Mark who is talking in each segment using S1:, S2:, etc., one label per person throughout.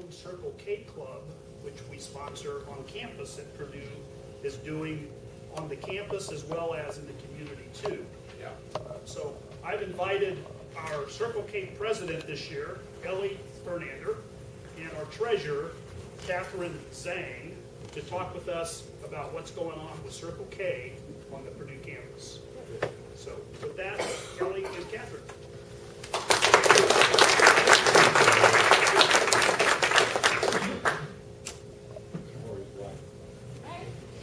S1: Untitled Circle K Club, which we sponsor on campus at Purdue, is doing on the campus as well as in the community too.
S2: Yeah.
S1: So I've invited our Circle K president this year, Ellie Fermander, and our treasurer, Catherine Zhang, to talk with us about what's going on with Circle K on the Purdue campus. So with that, Ellie and Catherine.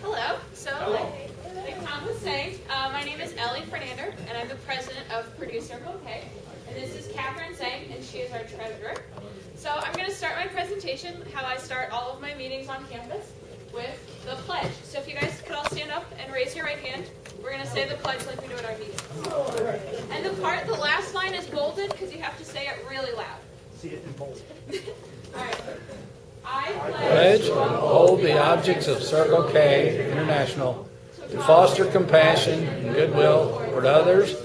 S3: Hello. So, like Tom was saying, my name is Ellie Fermander, and I'm the president of Purdue Circle K. And this is Catherine Zhang, and she is our treasurer. So I'm going to start my presentation, how I start all of my meetings on campus, with the pledge. So if you guys could all stand up and raise your right hand, we're going to say the pledge like we do at our meetings. And the last line is bolded because you have to say it really loud.
S1: See it in bold.
S3: All right. I
S4: Pledge to uphold the objects of Circle K International, to foster compassion and goodwill toward others,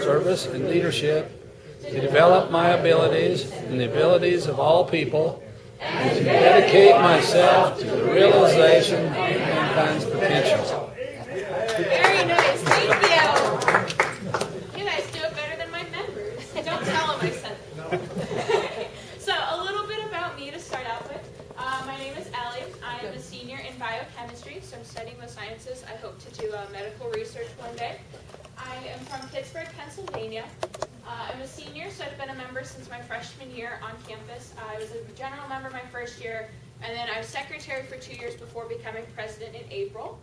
S4: service and leadership, to develop my abilities and the abilities of all people, and to dedicate myself to the realization of mankind's potential.
S3: Very nice. Thank you. You guys do it better than my members. Don't tell them I said it. So a little bit about me to start out with. My name is Ellie. I am a senior in biochemistry, so I'm studying the sciences. I hope to do medical research one day. I am from Pittsburgh, Pennsylvania. I'm a senior, so I've been a member since my freshman year on campus. I was a general member my first year, and then I was secretary for 2 years before becoming president in April.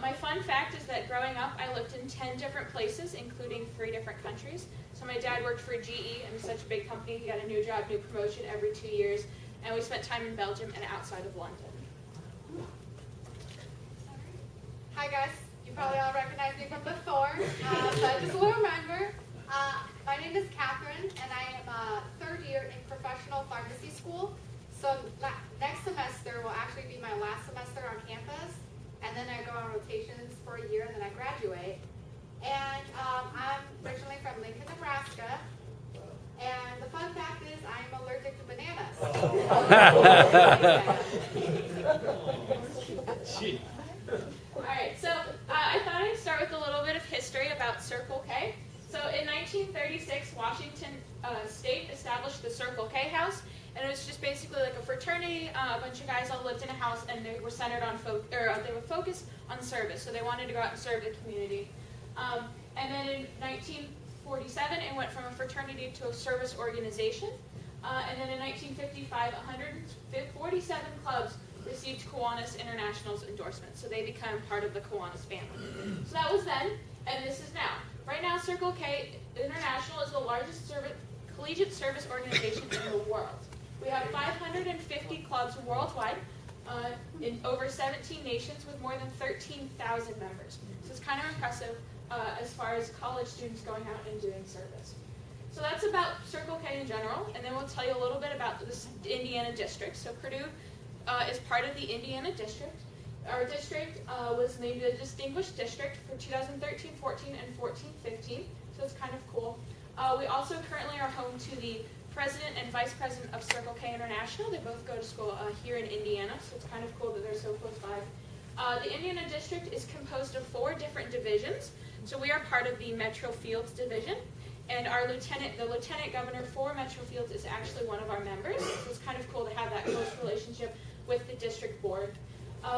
S3: My fun fact is that growing up, I lived in 10 different places, including 3 different countries. So my dad worked for GE, and such a big company. He got a new job, new promotion every 2 years. And we spent time in Belgium and outside of London.
S5: Hi guys, you probably all recognize me from before, but just a little reminder. My name is Catherine, and I am a third year in professional pharmacy school. So next semester will actually be my last semester on campus, and then I go on rotations for a year, and then I graduate. And I'm originally from Lincoln, Nebraska. And the fun fact is I'm allergic to bananas.
S3: Alright, so I thought I'd start with a little bit of history about Circle K. So in 1936, Washington State established the Circle K House, and it was just basically like a fraternity. A bunch of guys all lived in a house, and they were centered on they were focused on service. So they wanted to go out and serve the community. And then in 1947, it went from a fraternity to a service organization. And then in 1955, 147 clubs received Kiwanis International's endorsement. So they became part of the Kiwanis family. So that was then, and this is now. Right now, Circle K International is the largest collegiate service organization in the world. We have 550 clubs worldwide in over 17 nations with more than 13,000 members. So it's kind of impressive as far as college students going out and doing service. So that's about Circle K in general, and then we'll tell you a little bit about this Indiana district. So Purdue is part of the Indiana district. Our district was named a distinguished district for 2013-14 and 14-15, so it's kind of cool. We also currently are home to the president and vice president of Circle K International. They both go to school here in Indiana, so it's kind of cool that they're so close by. The Indiana district is composed of 4 different divisions. So we are part of the Metro Fields division, and the lieutenant governor for Metro Fields is actually one of our members. So it's kind of cool to have that close relationship with the district board.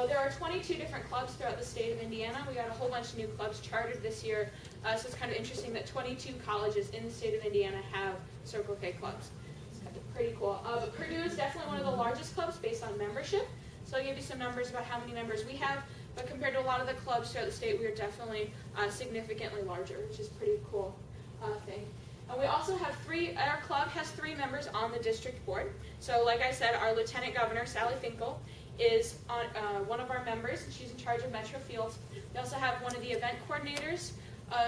S3: There are 22 different clubs throughout the state of Indiana. We got a whole bunch of new clubs chartered this year, so it's kind of interesting that 22 colleges in the state of Indiana have Circle K clubs. It's kind of pretty cool. But Purdue is definitely one of the largest clubs based on membership. So I'll give you some numbers about how many members we have. But compared to a lot of the clubs throughout the state, we are definitely significantly larger, which is a pretty cool thing. And we also have our club has 3 members on the district board. So like I said, our Lieutenant Governor, Sally Finkel, is one of our members, and she's in charge of Metro Fields. We also have one of the event coordinators,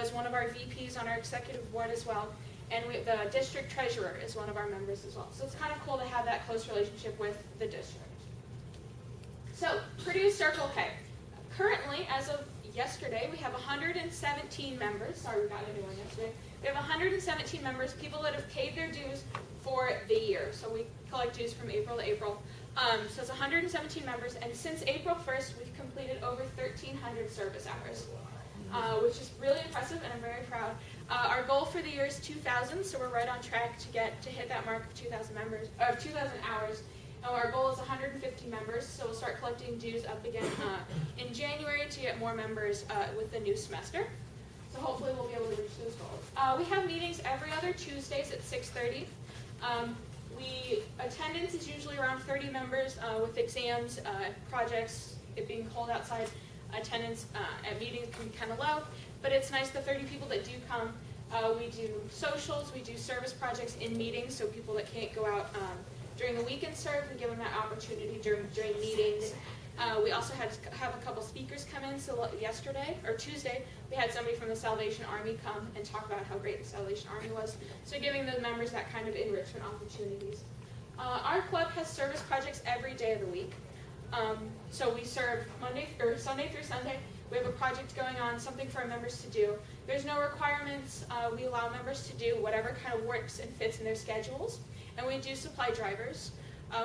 S3: is one of our VPs on our executive board as well. And the district treasurer is one of our members as well. So it's kind of cool to have that close relationship with the district. So, Purdue Circle K. Currently, as of yesterday, we have 117 members. Sorry, we got a new one yesterday. We have 117 members, people that have paid their dues for the year. So we collect dues from April to April. So it's 117 members, and since April 1st, we've completed over 1,300 service hours, which is really impressive, and I'm very proud. Our goal for the year is 2,000, so we're right on track to hit that mark of 2,000 hours. And our goal is 150 members, so we'll start collecting dues up again in January to get more members with the new semester. So hopefully we'll be able to reach those goals. We have meetings every other Tuesdays at 6:30. Attendance is usually around 30 members with exams, projects, it being cold outside. Attendance at meetings can be kind of low, but it's nice the 30 people that do come. We do socials, we do service projects in meetings, so people that can't go out during the week and serve, we give them that opportunity during meetings. We also have a couple speakers come in, so Tuesday, we had somebody from the Salvation Army come and talk about how great the Salvation Army was. So giving the members that kind of enrichment opportunities. Our club has service projects every day of the week. So we serve Sunday through Sunday. We have a project going on, something for our members to do. There's no requirements. We allow members to do whatever kind of works and fits in their schedules. And we do supply drivers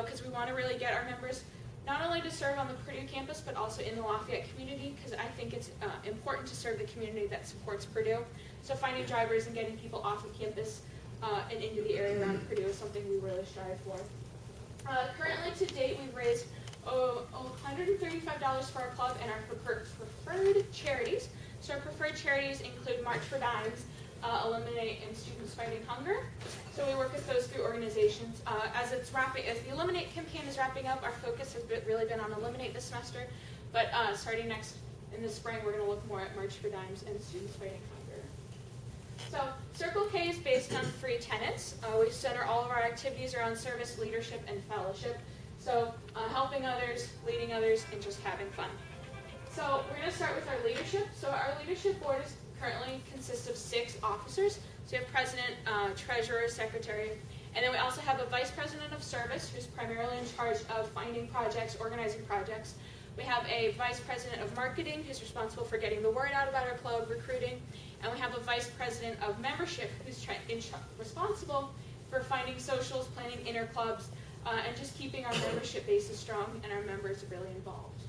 S3: because we want to really get our members not only to serve on the Purdue campus, but also in the Lafayette community, because I think it's important to serve the community that supports Purdue. So finding drivers and getting people off of campus and into the area around Purdue is something we really strive for. Currently, to date, we've raised $135 for our club and our preferred charities. So our preferred charities include March for Dimes, Eliminate, and Students Fighting Hunger. So we work with those three organizations. As the Eliminate campaign is wrapping up, our focus has really been on Eliminate this semester. But starting in the spring, we're going to look more at March for Dimes and Students Fighting Hunger. So Circle K is based on 3 tenets. We center all of our activities around service, leadership, and fellowship. So helping others, leading others, and just having fun. So we're going to start with our leadership. So our leadership board currently consists of 6 officers. So we have president, treasurer, secretary, and then we also have a vice president of service who's primarily in charge of finding projects, organizing projects. We have a vice president of marketing who's responsible for getting the word out about our club, recruiting, and we have a vice president of membership who's responsible for finding socials, planning interclubs, and just keeping our membership bases strong and our members really involved.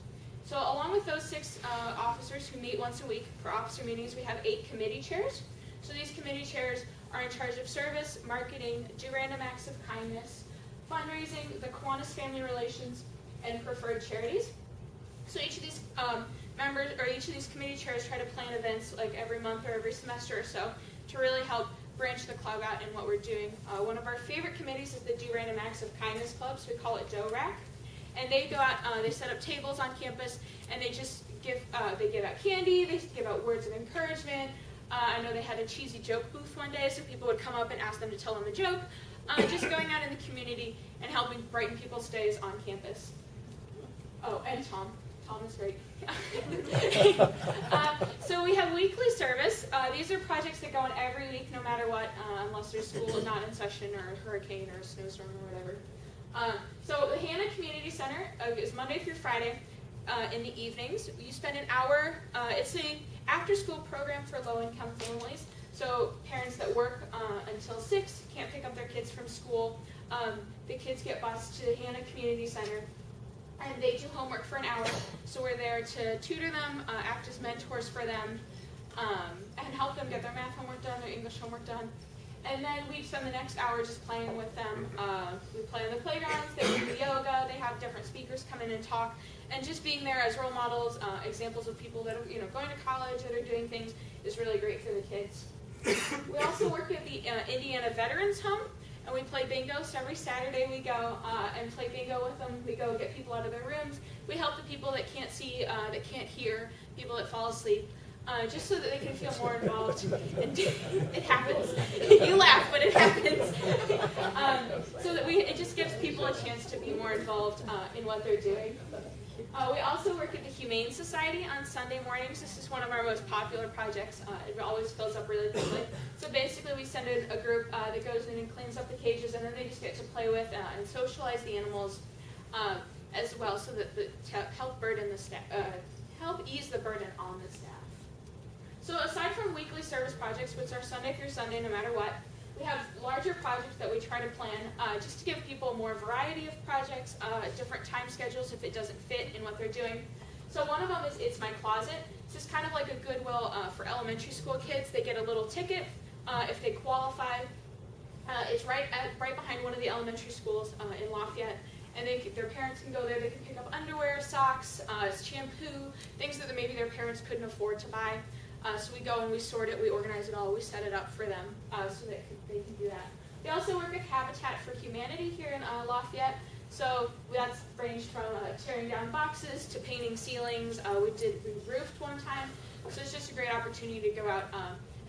S3: So along with those 6 officers who meet once a week for officer meetings, we have 8 committee chairs. So these committee chairs are in charge of service, marketing, do random acts of kindness, fundraising, the Kiwanis family relations, and preferred charities. So each of these each of these committee chairs try to plan events like every month or every semester or so to really help branch the club out in what we're doing. One of our favorite committees is the Do Random Acts of Kindness Club, so we call it DORAC. And they go out, they set up tables on campus, and they just give out candy, they give out words of encouragement. I know they had a cheesy joke booth one day, so people would come up and ask them to tell them a joke. Just going out in the community and helping brighten people's days on campus. Oh, and Tom. Tom is great. So we have weekly service. These are projects that go on every week, no matter what, unless there's school not in session or a hurricane or a snowstorm or whatever. So the Hannah Community Center is Monday through Friday in the evenings. You spend an hour. It's an after-school program for low-income families. So parents that work until 6 can't pick up their kids from school. The kids get bused to the Hannah Community Center, and they do homework for an hour. So we're there to tutor them, act as mentors for them, and help them get their math homework done, their English homework done. And then we spend the next hour just playing with them. We play on the playgrounds, they do yoga, they have different speakers come in and talk, and just being there as role models, examples of people that are going to college, that are doing things, is really great for the kids. We also work at the Indiana Veterans Home, and we play bingo. So every Saturday we go and play bingo with them. We go get people out of their rooms. We help the people that can't see, that can't hear, people that fall asleep. Just so that they can feel more involved. It happens. You laugh, but it happens. So that it just gives people a chance to be more involved in what they're doing. We also work at the Humane Society on Sunday mornings. This is one of our most popular projects. It always fills up really quickly. So basically we send in a group that goes in and cleans up the cages, and then they just get to play with and socialize the animals as well, so that to help ease the burden on the staff. So aside from weekly service projects, which are Sunday through Sunday no matter what, We have larger projects that we try to plan just to give people more variety of projects, different time schedules if it doesn't fit in what they're doing. So one of them is It's My Closet. This is kind of like a Goodwill for elementary school kids. They get a little ticket if they qualify. It's right behind one of the elementary schools in Lafayette. And their parents can go there. They can pick up underwear, socks, shampoo, things that maybe their parents couldn't afford to buy. So we go and we sort it, we organize it all, we set it up for them so that they can do that. We also work with Habitat for Humanity here in Lafayette. So that's ranged from tearing down boxes to painting ceilings. We roofed one time. So it's just a great opportunity to go out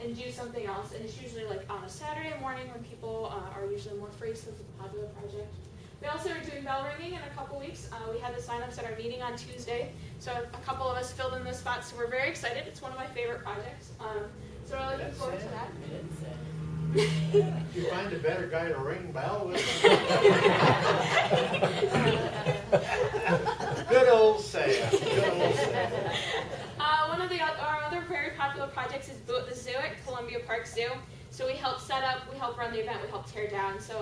S3: and do something else. And it's usually like on a Saturday morning when people are usually more free, so it's a popular project. We also are doing bell ringing in a couple weeks. We had the sign-ups at our meeting on Tuesday, so a couple of us filled in those spots, so we're very excited. It's one of my favorite projects, so we're looking forward to that.
S2: You find a better guy to ring bell with? Good old Sam. Good old Sam.
S3: One of our other very popular projects is Boo at the Zoo at Columbia Park Zoo. So we help set up, we help run the event, we help tear down. So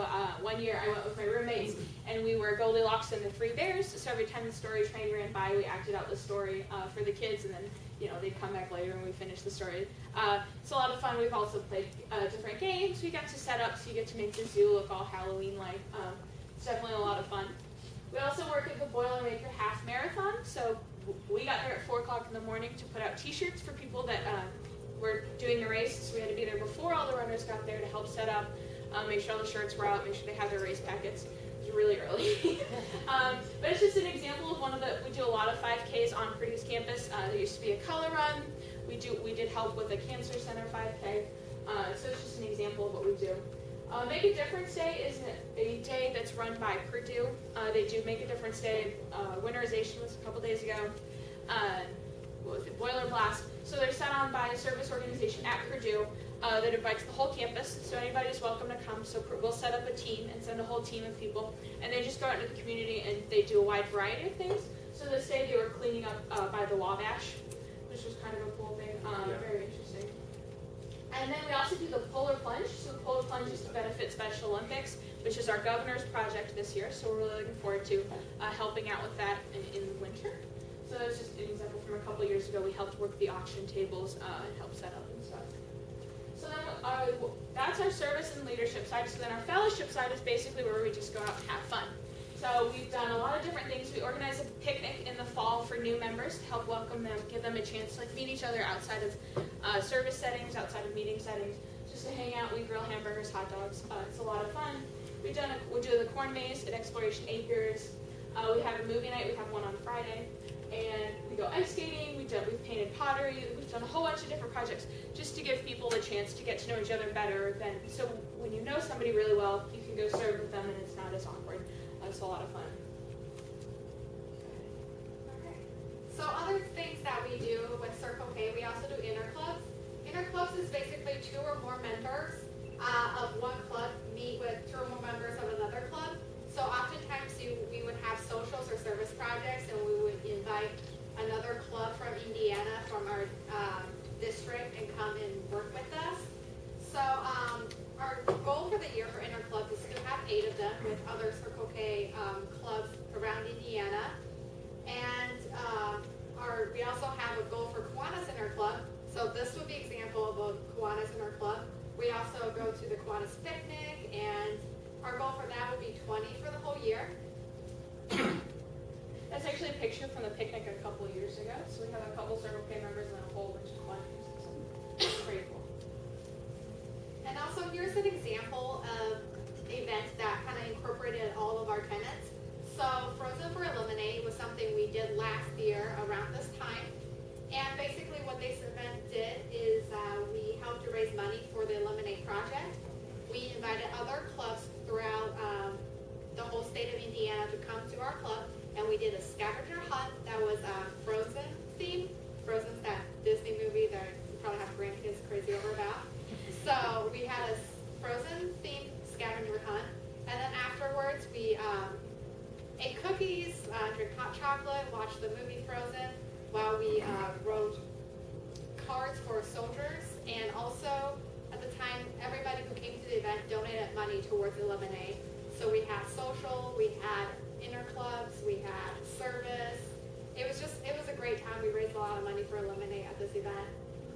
S3: one year I went with my roommates and we were Goldilocks and the Three Bears. So every time the story train ran by, we acted out the story for the kids, and then they'd come back later and we finished the story. It's a lot of fun. We've also played different games we got to set up, so you get to make the zoo look all Halloween-like. It's definitely a lot of fun. We also work at the Boilermaker Half Marathon. So we got there at 4 o'clock in the morning to put out T-shirts for people that were doing the race. So we had to be there before all the runners got there to help set up, make sure all the shirts were out, make sure they had their race packets. It was really early. But it's just an example of we do a lot of 5Ks on Purdue's campus. There used to be a color run. We did help with a cancer center 5K. So it's just an example of what we do. Make a Difference Day is a day that's run by Purdue. They do Make a Difference Day. Winterization was a couple days ago. What was it? Boiler Blast. So they're set on by a service organization at Purdue that invites the whole campus. So anybody's welcome to come. So we'll set up a team and send a whole team of people. And they just go out into the community and they do a wide variety of things. So this day they were cleaning up by the Wabash, which was kind of a cool thing. Very interesting. And then we also do the Polar Plunge. So the Polar Plunge is to benefit Special Olympics, which is our governor's project this year. So we're really looking forward to helping out with that in the winter. So that's just an example from a couple of years ago. We helped work the auction tables and help set up and stuff. So then that's our service and leadership side. So then our fellowship side is basically where we just go out and have fun. So we've done a lot of different things. We organize a picnic in the fall for new members to help welcome them, give them a chance to meet each other outside of service settings, outside of meeting settings, just to hang out. We grill hamburgers, hot dogs. It's a lot of fun. We do the corn maze at Exploration Acres. We have a movie night. We have one on Friday. And we go ice skating, we've painted pottery, we've done a whole bunch of different projects just to give people the chance to get to know each other better. So when you know somebody really well, you can go serve with them and it's not as awkward. It's a lot of fun.
S5: Okay. So other things that we do with Circle K, we also do interclubs. Interclubs is basically 2 or more members of one club meet with 2 or more members of another club. So oftentimes we would have socials or service projects, and we would invite another club from Indiana, from our district, and come and work with us. So our goal for the year for Interclub is to have 8 of them with other Circle K clubs around Indiana. And we also have a goal for Kiwanis Interclub. So this would be an example of a Kiwanis Interclub. We also go to the Kiwanis picnic, and our goal for that would be 20 for the whole year.
S3: That's actually a picture from the picnic a couple of years ago. So we have a couple Circle K members and a whole bunch of Kiwanis. It's pretty cool.
S5: And also here's an example of events that kind of incorporated all of our tenants. So Frozen for Lemonade was something we did last year around this time. And basically what this event did is we helped to raise money for the Lemonade Project. We invited other clubs throughout the whole state of Indiana to come to our club, and we did a scavenger hunt that was Frozen themed. Frozen's that Disney movie that you probably have grandkids crazy over about. So we had a Frozen themed scavenger hunt, and then afterwards we ate cookies, drank hot chocolate, watched the movie Frozen, while we wrote cards for soldiers. And also at the time, everybody who came to the event donated money towards the lemonade. So we had social, we had interclubs, we had service. It was a great time. We raised a lot of money for lemonade at this event.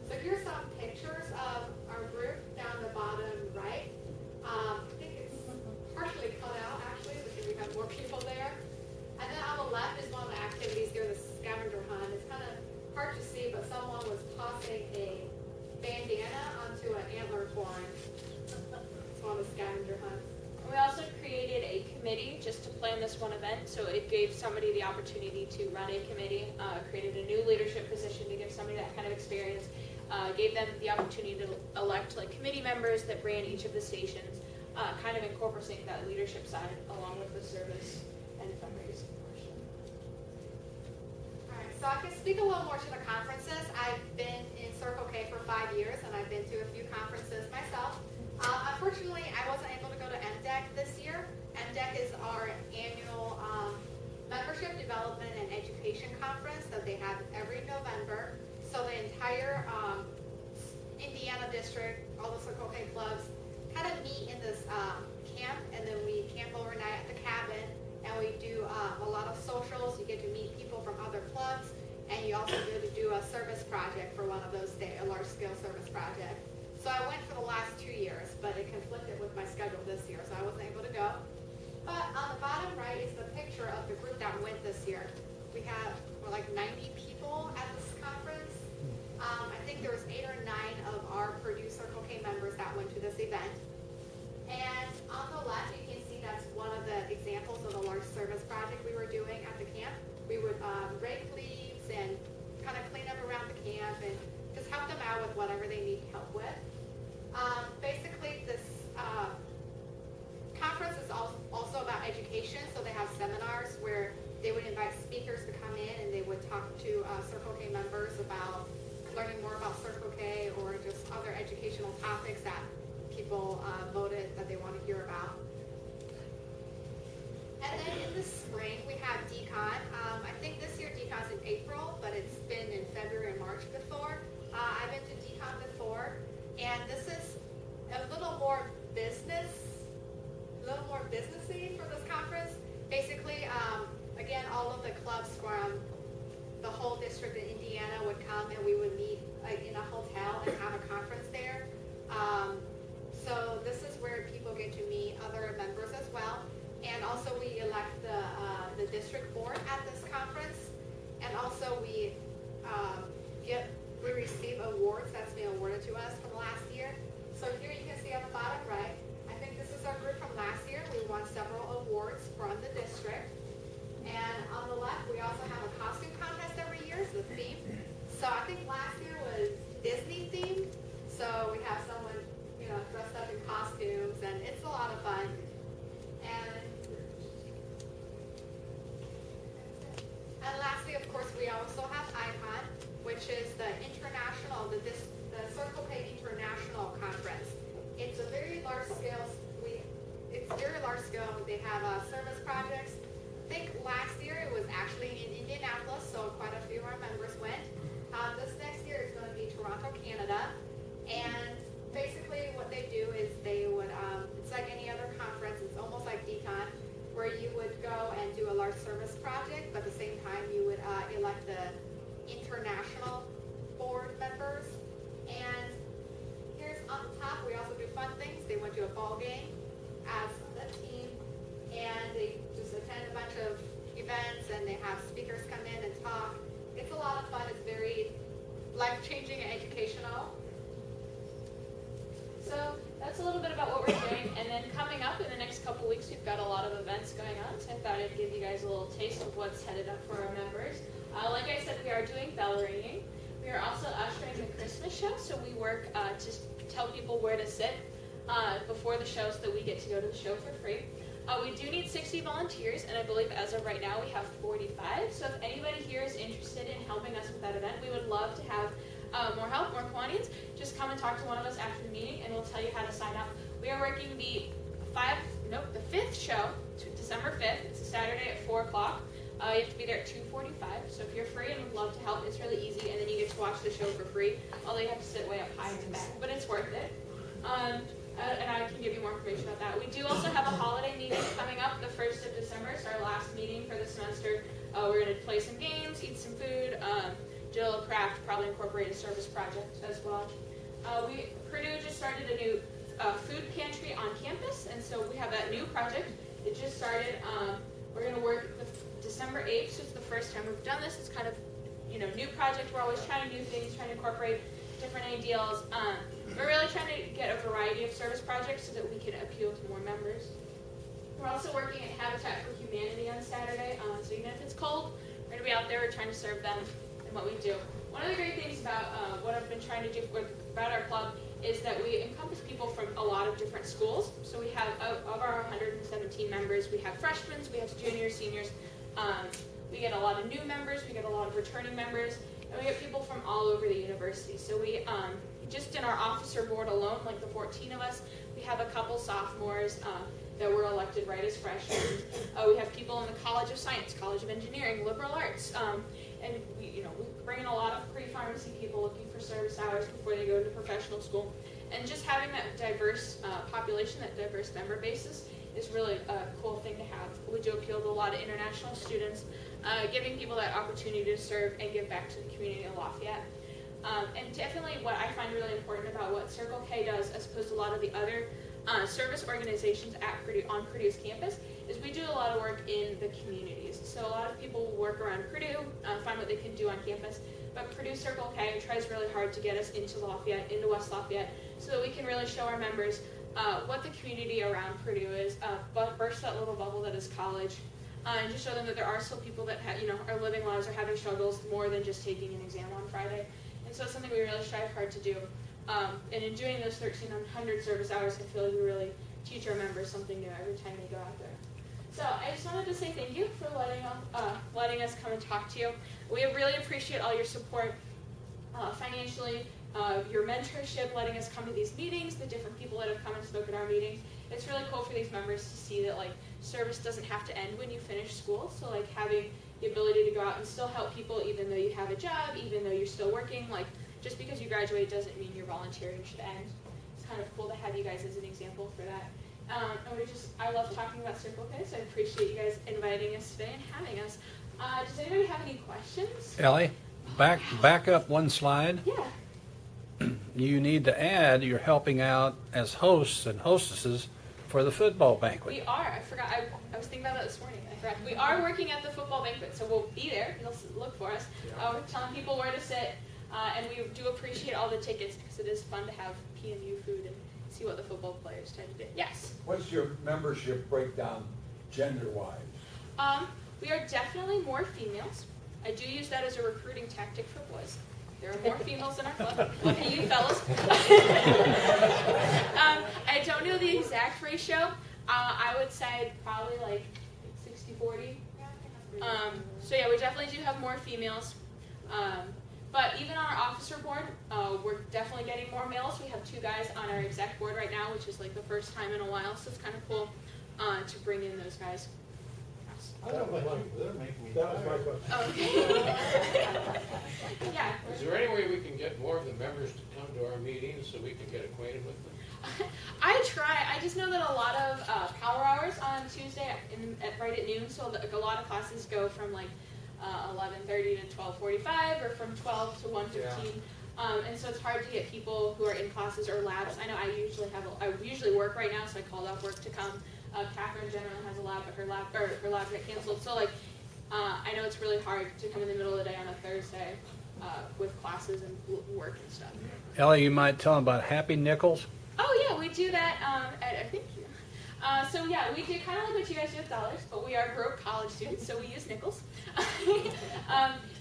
S5: So here's some pictures of our group down the bottom right. I think it's partially cut out actually because we have more people there. And then on the left is one of the activities here, the scavenger hunt. It's kind of hard to see, but someone was tossing a bandana onto an antler horn. It's one of the scavenger hunts.
S3: We also created a committee just to plan this one event, so it gave somebody the opportunity to run a committee, created a new leadership position to give somebody that kind of experience, gave them the opportunity to elect like committee members that ran each of the stations, kind of incorporating that leadership side along with the service and fundraising portion.
S5: All right, so I can speak a little more to the conferences. I've been in Circle K for 5 years, and I've been to a few conferences myself. Unfortunately, I wasn't able to go to MDEC this year. MDEC is our annual membership development and education conference that they have every November. So the entire Indiana district, all the Circle K clubs, kind of meet in this camp, and then we camp overnight at the cabin, and we do a lot of socials. You get to meet people from other clubs, and you also get to do a service project for one of those days, a large-scale service project. So I went for the last 2 years, but it conflicted with my schedule this year, so I wasn't able to go. But on the bottom right is the picture of the group that went this year. We're like 90 people at this conference. I think there was 8 or 9 of our Purdue Circle K members that went to this event. And on the left, you can see that's one of the examples of a large service project we were doing at the camp. We would rake leaves and kind of clean up around the camp and just help them out with whatever they need help with. Basically, this conference is also about education, so they have seminars where they would invite speakers to come in and they would talk to Circle K members about learning more about Circle K or just other educational topics that people voted that they want to hear about. And then in the spring, we have Decon. I think this year Decon's in April, but it's been in February and March before. I've been to Decon before, and this is a little more businessy for this conference. Basically, again, all of the clubs from the whole district in Indiana would come, and we would meet in a hotel and have a conference there. So this is where people get to meet other members as well. And also we elect the district board at this conference. And also we receive awards that's been awarded to us from last year. So here you can see on the bottom right, I think this is our group from last year. We won several awards from the district. And on the left, we also have a costume contest every year, it's the theme. So I think last year was Disney themed. So we have someone, dressed up in costumes, and it's a lot of fun. And lastly, of course, we also have ICON, which is the Circle K International Conference. It's a very large scale. They have service projects. I think last year it was actually in Indianapolis, so quite a few of our members went. This next year is going to be Toronto, Canada, and basically what they do is they would, it's like any other conference, it's almost like Decon, where you would go and do a large service project, but at the same time you would elect the international board members. And here's on the top, we also do fun things. They went to a ball game as a team, and they just attend a bunch of events, and they have speakers come in and talk. It's a lot of fun. It's very life-changing and educational.
S3: So that's a little bit about what we're doing, and then coming up in the next couple weeks, we've got a lot of events going on, so I thought I'd give you guys a little taste of what's headed up for our members. Like I said, we are doing bell ringing. We are also ushering the Christmas show, so we work to tell people where to sit before the show so that we get to go to the show for free. We do need 60 volunteers, and I believe as of right now we have 45, so if anybody here is interested in helping us with that event, we would love to have more help, more Kiwanis. Just come and talk to one of us after the meeting, and we'll tell you how to sign up. We are working the 5th show, December 5th. It's a Saturday at 4 o'clock. You have to be there at 2:45. So if you're free and would love to help, it's really easy, and then you get to watch the show for free. Although you have to sit way up high in the back, but it's worth it. And I can give you more information about that. We do also have a holiday meeting coming up the 1st of December. It's our last meeting for the semester. We're going to play some games, eat some food, do a little craft, probably incorporate a service project as well. Purdue just started a new food pantry on campus, and so we have that new project. It just started. We're going to work December 8th, so it's the first time we've done this. It's kind of, new project. We're always trying new things, trying to incorporate different ideals. We're really trying to get a variety of service projects so that we can appeal to more members. We're also working at Habitat for Humanity on Saturday, so even if it's cold, we're going to be out there trying to serve them and what we do. One of the great things about what I've been trying to do about our club is that we encompass people from a lot of different schools. So we have, of our 117 members, we have freshmen, we have juniors, seniors. We get a lot of new members, we get a lot of returning members, and we get people from all over the university. So we, just in our officer board alone, like the 14 of us, we have a couple sophomores that were elected right as freshmen. We have people in the College of Science, College of Engineering, liberal arts, and we bring in a lot of pre-pharmacy people looking for service hours before they go to professional school. And just having that diverse population, that diverse member basis, is really a cool thing to have. We do appeal to a lot of international students, giving people that opportunity to serve and give back to the community of Lafayette. And definitely what I find really important about what Circle K does, as opposed to a lot of the other service organizations at Purdue, on Purdue's campus, is we do a lot of work in the communities. So a lot of people work around Purdue, find what they can do on campus, but Purdue Circle K tries really hard to get us into Lafayette, into West Lafayette, so that we can really show our members what the community around Purdue is, burst that little bubble that is college, and just show them that there are still people that are living lives or having struggles more than just taking an exam on Friday. And so it's something we really strive hard to do. And in doing those 1,300 service hours, I feel like we really teach our members something new every time they go out there. So I just wanted to say thank you for letting us come and talk to you. We really appreciate all your support financially, your mentorship, letting us come to these meetings, the different people that have come and spoken at our meetings. It's really cool for these members to see that service doesn't have to end when you finish school. So having the ability to go out and still help people even though you have a job, even though you're still working, just because you graduate doesn't mean your volunteering should end. It's kind of cool to have you guys as an example for that. And I love talking about Circle K, so I appreciate you guys inviting us today and having us. Does anybody have any questions?
S4: Ellie, back up one slide.
S3: Yeah.
S4: You need to add you're helping out as hosts and hostesses for the football banquet.
S3: We are. I forgot. I was thinking about that this morning. I forgot. We are working at the football banquet, so we'll be there. You'll look for us. We're telling people where to sit, and we do appreciate all the tickets because it is fun to have PMU food and see what the football players tend to do. Yes?
S6: What's your membership breakdown gender-wise?
S3: We are definitely more females. I do use that as a recruiting tactic for boys. There are more females in our club. Look at you fellas. I don't know the exact ratio. I would say probably 60-40. So yeah, we definitely do have more females. But even on our officer board, we're definitely getting more males. We have 2 guys on our exec board right now, which is the first time in a while, so it's kind of cool to bring in those guys.
S2: I don't know, they're making me
S7: That was my question.
S3: Okay. Yeah.
S7: Is there any way we can get more of the members to come to our meetings so we can get acquainted with them?
S3: I try. I just know that a lot of power hours on Tuesday right at noon, so a lot of classes go from 11:30 to 12:45 or from 12 to 1:15. And so it's hard to get people who are in classes or labs. I know I usually work right now, so I called off work to come. Catherine generally has a lab, but her lab got canceled. So I know it's really hard to come in the middle of the day on a Thursday with classes and work and stuff.
S4: Ellie, you might tell them about Happy Nickels.
S3: Oh yeah, we do that at thank you. So yeah, we do kind of like what you guys do with dollars, but we are broke college students, so we use nickels.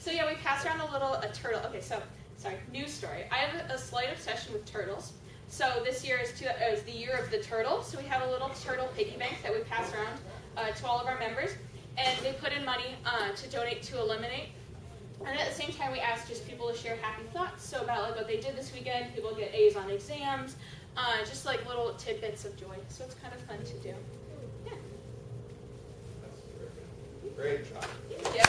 S3: So yeah, we pass around a turtle. Okay, so sorry, news story. I have a slight obsession with turtles. So this year is the year of the turtle. So we have a little turtle piggy bank that we pass around to all of our members, and they put in money to donate to Eliminate. And at the same time, we ask just people to share happy thoughts. So about what they did this weekend. People get A's on exams, just little tidbits of joy. So it's kind of fun to do. Yeah.
S6: Great job.
S3: Yeah.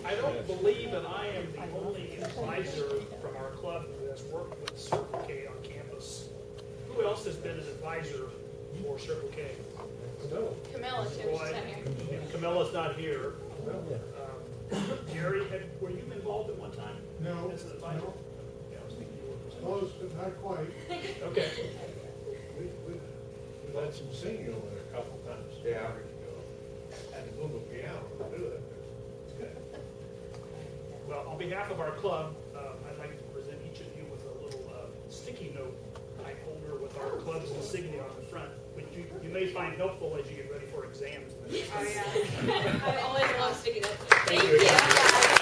S1: I don't believe worked with Circle K on campus. Who else has been an advisor for Circle K?
S3: Camilla, too, she's not here.
S1: And Camilla's not here. Jerry, were you involved at one time?
S2: No,
S1: As an advisor?
S2: no.
S1: Yeah, I was thinking you were.
S2: Close, but not quite.
S1: Okay.
S8: We've had some singing over there a couple times.
S6: Yeah.
S8: Had to move a piano to do it.
S1: Well, on behalf of our club, I'd like to present each of you with a little sticky note type holder with our club's insignia on the front, which you may find helpful as you get ready for exams.
S3: Oh, yeah. I always love sticky notes.
S1: Thank you.